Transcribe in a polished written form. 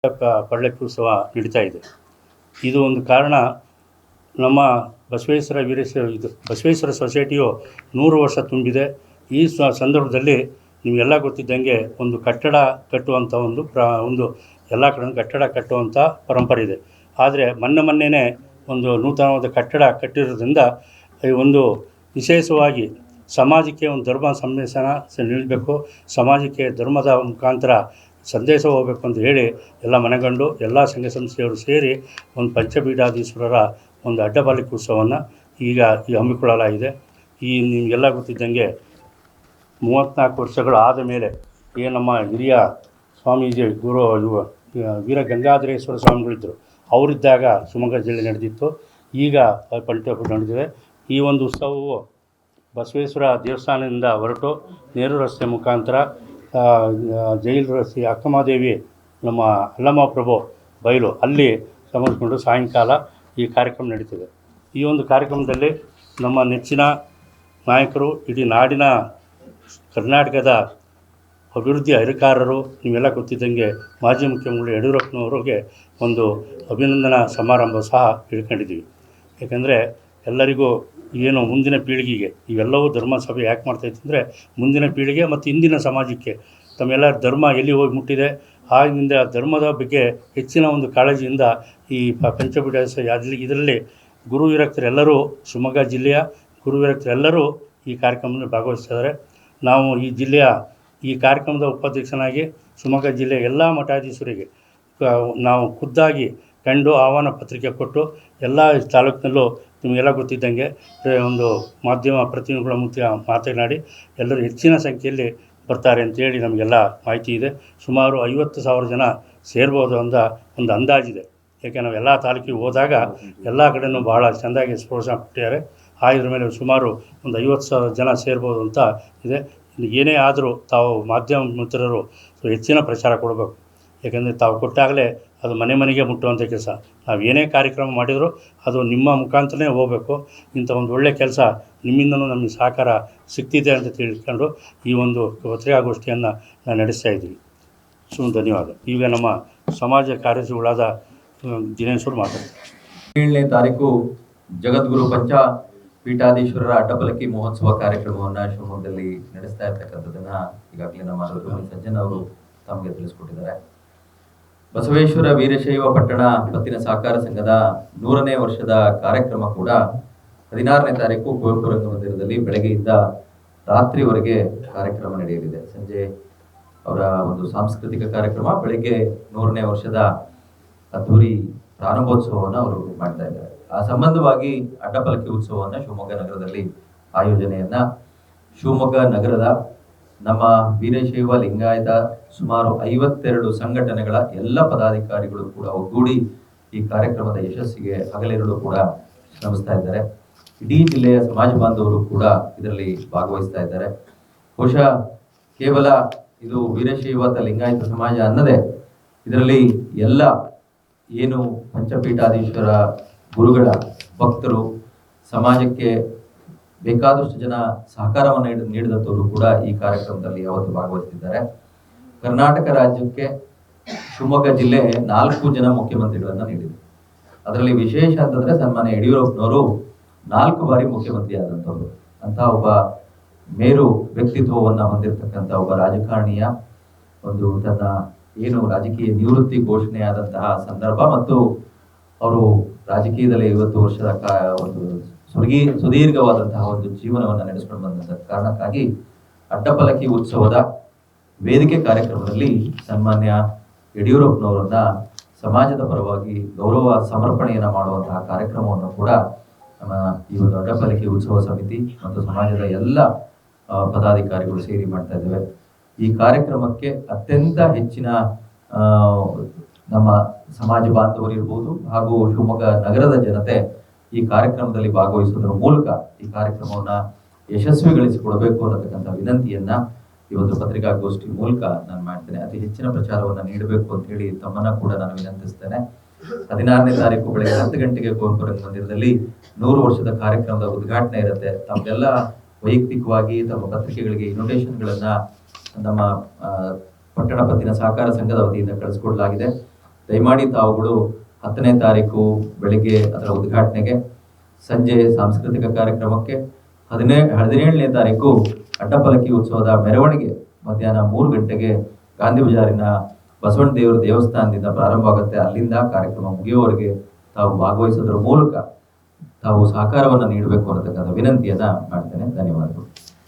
ಪಲ್ಲಕ್ಕಿ ಉತ್ಸವ ನಡೀತಾ ಇದೆ. ಇದು ಒಂದು ಕಾರಣ, ನಮ್ಮ ಬಸವೇಶ್ವರ ಸೊಸೈಟಿಯು 100 ವರ್ಷ ತುಂಬಿದೆ. ಈ ಸಂದರ್ಭದಲ್ಲಿ ನಿಮಗೆಲ್ಲ ಗೊತ್ತಿದ್ದಂಗೆ ಒಂದು ಕಟ್ಟಡ ಕಟ್ಟುವಂಥ ಒಂದು ಎಲ್ಲ ಕಡೆ ಕಟ್ಟಡ ಕಟ್ಟುವಂಥ ಪರಂಪರೆ ಇದೆ. ಆದರೆ ಮೊನ್ನೆನೇ ಒಂದು ನೂತನವಾದ ಕಟ್ಟಡ ಕಟ್ಟಿರೋದ್ರಿಂದ ಒಂದು ವಿಶೇಷವಾಗಿ ಸಮಾಜಕ್ಕೆ ಒಂದು ಧರ್ಮ ಸಂದೇಶನ ನೀಡಬೇಕು, ಸಮಾಜಕ್ಕೆ ಧರ್ಮದ ಮುಖಾಂತರ ಸಂದೇಶ ಹೋಗಬೇಕು ಅಂತ ಹೇಳಿ ಎಲ್ಲ ಮನೆಗಂಡು ಎಲ್ಲ ಸಂಘ ಸಂಸ್ಥೆಯವರು ಸೇರಿ ಒಂದು ಪಂಚಪೀಠಾಧೀಶ್ವರರ ಒಂದು ಅಡ್ಡಪಲ್ಲಕ್ಕಿ ಉತ್ಸವವನ್ನು ಈಗ ಹಮ್ಮಿಕೊಳ್ಳಲಾಗಿದೆ. ನಿಮಗೆಲ್ಲ ಗೊತ್ತಿದ್ದಂಗೆ 34 ವರ್ಷಗಳು ಆದ ಮೇಲೆ ನಮ್ಮ ಹಿರಿಯ ಸ್ವಾಮೀಜಿ ವೀರ ಗಂಗಾಧರೇಶ್ವರ ಸ್ವಾಮಿಗಳಿದ್ದರು, ಅವರಿದ್ದಾಗ ಶಿವಮೊಗ್ಗ ಜಿಲ್ಲೆ ನಡೆದಿತ್ತು. ಈಗ ಪಂಚಪೀಠ ನಡೆದಿದೆ. ಈ ಒಂದು ಉತ್ಸವವು ಬಸವೇಶ್ವರ ದೇವಸ್ಥಾನದಿಂದ ಹೊರಟು ನೇರು ರಸ್ತೆ ಮುಖಾಂತರ ಜೈಲು ರಸ್ತೆ ಅಕ್ಕಮಹಾದೇವಿ ನಮ್ಮ ಅಲ್ಲಮಪ್ರಭು ಬಯಲು ಅಲ್ಲಿ ಸಮರ್ಪಿಸಿಕೊಂಡು ಸಾಯಂಕಾಲ ಈ ಕಾರ್ಯಕ್ರಮ ನಡೀತಿದೆ. ಈ ಒಂದು ಕಾರ್ಯಕ್ರಮದಲ್ಲಿ ನಮ್ಮ ನೆಚ್ಚಿನ ನಾಯಕರು, ಇಡೀ ನಾಡಿನ ಕರ್ನಾಟಕದ ಅಭಿವೃದ್ಧಿ ಅಧಿಕಾರರು, ನೀವೆಲ್ಲ ಗೊತ್ತಿದ್ದಂಗೆ ಮಾಜಿ ಮುಖ್ಯಮಂತ್ರಿ ಯಡಿಯೂರಪ್ಪನವರಿಗೆ ಒಂದು ಅಭಿನಂದನಾ ಸಮಾರಂಭ ಸಹ ಇಟ್ಕೊಂಡಿದ್ದೀವಿ. ಏಕೆಂದರೆ ಎಲ್ಲರಿಗೂ ಏನು ಮುಂದಿನ ಪೀಳಿಗೆಗೆ ಇವೆಲ್ಲವೂ ಧರ್ಮ ಸಭೆ ಯಾಕೆ ಮಾಡ್ತಾಯಿತ್ತು ಅಂದರೆ, ಮುಂದಿನ ಪೀಳಿಗೆ ಮತ್ತು ಇಂದಿನ ಸಮಾಜಕ್ಕೆ ತಮ್ಮೆಲ್ಲ ಧರ್ಮ ಎಲ್ಲಿ ಹೋಗಿ ಮುಟ್ಟಿದೆ, ಆಗಿನಿಂದ ಧರ್ಮದ ಬಗ್ಗೆ ಹೆಚ್ಚಿನ ಒಂದು ಕಾಳಜಿಯಿಂದ ಈ ಪಂಚಪೀಠ ಇದರಲ್ಲಿ ಗುರು ವಿರಕ್ತರೆಲ್ಲರೂ, ಶಿವಮೊಗ್ಗ ಜಿಲ್ಲೆಯ ಗುರು ವಿರಕ್ತರೆಲ್ಲರೂ ಈ ಕಾರ್ಯಕ್ರಮದಲ್ಲಿ ಭಾಗವಹಿಸ್ತಿದ್ದಾರೆ. ನಾವು ಈ ಜಿಲ್ಲೆಯ ಈ ಕಾರ್ಯಕ್ರಮದ ಉಪಾಧ್ಯಕ್ಷನಾಗಿ ಶಿವಮೊಗ್ಗ ಜಿಲ್ಲೆಯ ಎಲ್ಲ ಮಠಾಧೀಶರಿಗೆ ನಾವು ಖುದ್ದಾಗಿ ಕಂಡು ಆಹ್ವಾನ ಪತ್ರಿಕೆ ಕೊಟ್ಟು ಎಲ್ಲ ತಾಲೂಕಿನಲ್ಲೂ ನಿಮಗೆಲ್ಲ ಗೊತ್ತಿದ್ದಂಗೆ ಒಂದು ಮಾಧ್ಯಮ ಪ್ರತಿನಿಧಿಗಳ ಮೂಲಕ ಮಾತನಾಡಿ ಎಲ್ಲರೂ ಹೆಚ್ಚಿನ ಸಂಖ್ಯೆಯಲ್ಲಿ ಬರ್ತಾರೆ ಅಂತೇಳಿ ನಮಗೆಲ್ಲ ಮಾಹಿತಿ ಇದೆ. ಸುಮಾರು 50,000 ಜನ ಸೇರ್ಬೋದು ಅಂತ ಒಂದು ಅಂದಾಜಿದೆ. ಏಕೆ ನಾವು ಎಲ್ಲ ತಾಲೂಕಿಗೆ ಹೋದಾಗ ಎಲ್ಲ ಕಡೆಯೂ ಭಾಳ ಚೆಂದಾಗಿ ಪ್ರೋತ್ಸಾಹ ಕೊಟ್ಟಿದ್ದಾರೆ. ಇದ್ರ ಮೇಲೆ ಸುಮಾರು ಒಂದು 50,000 ಜನ ಸೇರ್ಬೋದು ಅಂತ ಇದೆ. ಏನೇ ಆದರೂ ತಾವು ಮಾಧ್ಯಮ ಮಿತ್ರರು ಹೆಚ್ಚಿನ ಪ್ರಚಾರ ಕೊಡಬೇಕು. ಏಕೆಂದರೆ ತಾವು ಕೊಟ್ಟಾಗಲೇ ಅದು ಮನೆ ಮನೆಗೆ ಮುಟ್ಟುವಂಥ ಕೆಲಸ. ನಾವು ಏನೇ ಕಾರ್ಯಕ್ರಮ ಮಾಡಿದರೂ ಅದು ನಿಮ್ಮ ಮುಖಾಂತರನೇ ಹೋಗಬೇಕು. ಇಂಥ ಒಂದು ಒಳ್ಳೆಯ ಕೆಲಸ ನಿಮ್ಮಿಂದಲೂ ನಮಗೆ ಸಹಕಾರ ಸಿಗ್ತಿದೆ ಅಂತ ತಿಳ್ಕೊಂಡು ಈ ಒಂದು ಪತ್ರಿಕಾಗೋಷ್ಠಿಯನ್ನು ನಾನು ನಡೆಸ್ತಾ ಇದ್ದೀವಿ. ಧನ್ಯವಾದ. ಈಗ ನಮ್ಮ ಸಮಾಜ ಕಾರ್ಯದರ್ಶಿಗಳಾದ ದಿನೇಶ್ವರು ಮಾತಾಡ್ತಾರೆ. 7ನೇ ತಾರೀಕು ಜಗದ್ಗುರು ಪಂಚಪೀಠಾಧೀಶ್ವರರ ಅಡ್ಡಪಲ್ಲಕ್ಕಿ ಮಹೋತ್ಸವ ಕಾರ್ಯಕ್ರಮವನ್ನು ಶಿವಮೊಗ್ಗದಲ್ಲಿ ನಡೆಸ್ತಾ ಇರ್ತಕ್ಕಂಥದ್ದನ್ನು ಈಗಾಗಲೇ ನಮ್ಮ ಸಜ್ಜನ್ ಅವರು ತಮಗೆ ತಿಳಿಸ್ಕೊಟ್ಟಿದ್ದಾರೆ. ಬಸವೇಶ್ವರ ವೀರಶೈವ ಪಟ್ಟಣ ಪತ್ತಿನ ಸಹಕಾರ ಸಂಘದ 100ನೇ ವರ್ಷದ ಕಾರ್ಯಕ್ರಮ ಕೂಡ 16ನೇ ತಾರೀಕು ಕುವೆಂಪು ರಂಗಮಂದಿರದಲ್ಲಿ ಬೆಳಗ್ಗೆಯಿಂದ ರಾತ್ರಿವರೆಗೆ ಕಾರ್ಯಕ್ರಮ ನಡೆಯಲಿದೆ. ಸಂಜೆ ಅವರ ಒಂದು ಸಾಂಸ್ಕೃತಿಕ ಕಾರ್ಯಕ್ರಮ, ಬೆಳಗ್ಗೆ 100ನೇ ವರ್ಷದ ಅದ್ದೂರಿ ಪ್ರಾರಂಭೋತ್ಸವವನ್ನು ಅವರು ಮಾಡ್ತಾ ಇದ್ದಾರೆ. ಆ ಸಂಬಂಧವಾಗಿ ಅಡ್ಡಪಲ್ಲಕ್ಕಿ ಉತ್ಸವವನ್ನು ಶಿವಮೊಗ್ಗ ನಗರದಲ್ಲಿ ಆಯೋಜನೆಯನ್ನ ಶಿವಮೊಗ್ಗ ನಗರದ ನಮ್ಮ ವೀರಶೈವ ಲಿಂಗಾಯತ ಸುಮಾರು 52 ಸಂಘಟನೆಗಳ ಎಲ್ಲ ಪದಾಧಿಕಾರಿಗಳು ಕೂಡ ಒಗ್ಗೂಡಿ ಈ ಕಾರ್ಯಕ್ರಮದ ಯಶಸ್ಸಿಗೆ ಹಗಲಿರುಳು ಕೂಡ ಶ್ರಮಿಸ್ತಾ ಇದ್ದಾರೆ. ಇಡೀ ಜಿಲ್ಲೆಯ ಸಮಾಜ ಬಾಂಧವರು ಕೂಡ ಇದರಲ್ಲಿ ಭಾಗವಹಿಸ್ತಾ ಇದ್ದಾರೆ. ಬಹುಶಃ ಕೇವಲ ಇದು ವೀರಶೈವ ಲಿಂಗಾಯತ ಸಮಾಜ ಅನ್ನದೇ ಇದರಲ್ಲಿ ಎಲ್ಲ ಏನು ಪಂಚಪೀಠಾಧೀಶ್ವರ ಗುರುಗಳ ಭಕ್ತರು, ಸಮಾಜಕ್ಕೆ ಬೇಕಾದಷ್ಟು ಜನ ಸಹಕಾರವನ್ನು ನೀಡಿದಂಥವರು ಕೂಡ ಈ ಕಾರ್ಯಕ್ರಮದಲ್ಲಿ ಅವತ್ತು ಭಾಗವಹಿಸಿದ್ದಾರೆ. ಕರ್ನಾಟಕ ರಾಜ್ಯಕ್ಕೆ ಶಿವಮೊಗ್ಗ ಜಿಲ್ಲೆ 4 ಜನ ಮುಖ್ಯಮಂತ್ರಿಗಳನ್ನ ನೀಡಿದೆ. ಅದರಲ್ಲಿ ವಿಶೇಷ ಅಂತಂದ್ರೆ ಸನ್ಮಾನ್ಯ ಯಡಿಯೂರಪ್ಪನವರು 4 ಬಾರಿ ಮುಖ್ಯಮಂತ್ರಿ ಆದಂಥವ್ರು. ಅಂತಹ ಒಬ್ಬ ಮೇರು ವ್ಯಕ್ತಿತ್ವವನ್ನು ಹೊಂದಿರತಕ್ಕಂಥ ಒಬ್ಬ ರಾಜಕಾರಣಿಯ ಒಂದು ತನ್ನ ಏನು ರಾಜಕೀಯ ನಿವೃತ್ತಿ ಘೋಷಣೆ ಆದಂತಹ ಸಂದರ್ಭ ಮತ್ತು ಅವರು ರಾಜಕೀಯದಲ್ಲಿ 50 ವರ್ಷದ ಒಂದು ಸುದೀರ್ಘವಾದಂತಹ ಒಂದು ಜೀವನವನ್ನು ನಡೆಸಿಕೊಂಡು ಬಂದಂತಹ ಕಾರಣಕ್ಕಾಗಿ ಅಡ್ಡಪಲ್ಲಕ್ಕಿ ಉತ್ಸವದ ವೇದಿಕೆ ಕಾರ್ಯಕ್ರಮದಲ್ಲಿ ಸನ್ಮಾನ್ಯ ಯಡಿಯೂರಪ್ಪನವರನ್ನ ಸಮಾಜದ ಪರವಾಗಿ ಗೌರವ ಸಮರ್ಪಣೆಯನ್ನ ಮಾಡುವಂತಹ ಕಾರ್ಯಕ್ರಮವನ್ನು ಕೂಡ ನಮ್ಮ ಈ ಒಂದು ಅಡ್ಡಪಲ್ಲಕ್ಕಿ ಉತ್ಸವ ಸಮಿತಿ ಮತ್ತು ಸಮಾಜದ ಎಲ್ಲ ಪದಾಧಿಕಾರಿಗಳು ಸೇರಿ ಮಾಡ್ತಾ ಇದ್ದೇವೆ. ಈ ಕಾರ್ಯಕ್ರಮಕ್ಕೆ ಅತ್ಯಂತ ಹೆಚ್ಚಿನ ನಮ್ಮ ಸಮಾಜ ಬಾಂಧವರು ಇರ್ಬೋದು ಹಾಗೂ ಶಿವಮೊಗ್ಗ ನಗರದ ಜನತೆ ಈ ಕಾರ್ಯಕ್ರಮದಲ್ಲಿ ಭಾಗವಹಿಸುವುದರ ಮೂಲಕ ಈ ಕಾರ್ಯಕ್ರಮವನ್ನ ಯಶಸ್ವಿಗೊಳಿಸಿಕೊಡಬೇಕು ಅನ್ನತಕ್ಕಂಥ ವಿನಂತಿಯನ್ನ ಈ ಒಂದು ಪತ್ರಿಕಾಗೋಷ್ಠಿ ಮೂಲಕ ನಾನು ಮಾಡ್ತೇನೆ. ಅತಿ ಹೆಚ್ಚಿನ ಪ್ರಚಾರವನ್ನ ನೀಡಬೇಕು ಅಂತ ಹೇಳಿ ತಮ್ಮನ್ನ ಕೂಡ ನಾನು ವಿನಂತಿಸ್ತೇನೆ. 16ನೇ ತಾರೀಕು ಬೆಳಗ್ಗೆ 10 ಗಂಟೆಗೆ ಕುವೆಂಪು ರಂಗಮಂದಿರದಲ್ಲಿ 100 ವರ್ಷದ ಕಾರ್ಯಕ್ರಮದ ಉದ್ಘಾಟನೆ ಇರುತ್ತೆ. ತಮ್ಮೆಲ್ಲ ವೈಯಕ್ತಿಕವಾಗಿ ತಮ್ಮ ಪತ್ರಿಕೆಗಳಿಗೆ ಇನ್ವಿಟೇಷನ್ಗಳನ್ನ ನಮ್ಮ ಪಟ್ಟಣ ಪತ್ತಿನ ಸಹಕಾರ ಸಂಘದ ವತಿಯಿಂದ ಕಳಿಸ್ಕೊಡ್ಲಾಗಿದೆ. ದಯಮಾಡಿ ತಾವುಗಳು 10ನೇ ತಾರೀಕು ಬೆಳಿಗ್ಗೆ ಅದರ ಉದ್ಘಾಟನೆಗೆ, ಸಂಜೆ ಸಾಂಸ್ಕೃತಿಕ ಕಾರ್ಯಕ್ರಮಕ್ಕೆ, 17ನೇ ತಾರೀಕು ಅಡ್ಡಪಲ್ಲಕ್ಕಿ ಉತ್ಸವದ ಮೆರವಣಿಗೆ ಮಧ್ಯಾಹ್ನ 3 ಗಂಟೆಗೆ ಗಾಂಧಿ ಬಜಾರಿನ ಬಸವಣ್ಣ ದೇವರ ದೇವಸ್ಥಾನದಿಂದ ಪ್ರಾರಂಭ ಆಗುತ್ತೆ. ಅಲ್ಲಿಂದ ಕಾರ್ಯಕ್ರಮ ಮುಗಿಯುವವರೆಗೆ ತಾವು ಭಾಗವಹಿಸೋದ್ರ ಮೂಲಕ ತಾವು ಸಹಕಾರವನ್ನು ನೀಡಬೇಕು ಅನ್ನತಕ್ಕಂಥ ವಿನಂತಿಯನ್ನ ಮಾಡ್ತೇನೆ. ಧನ್ಯವಾದಗಳು.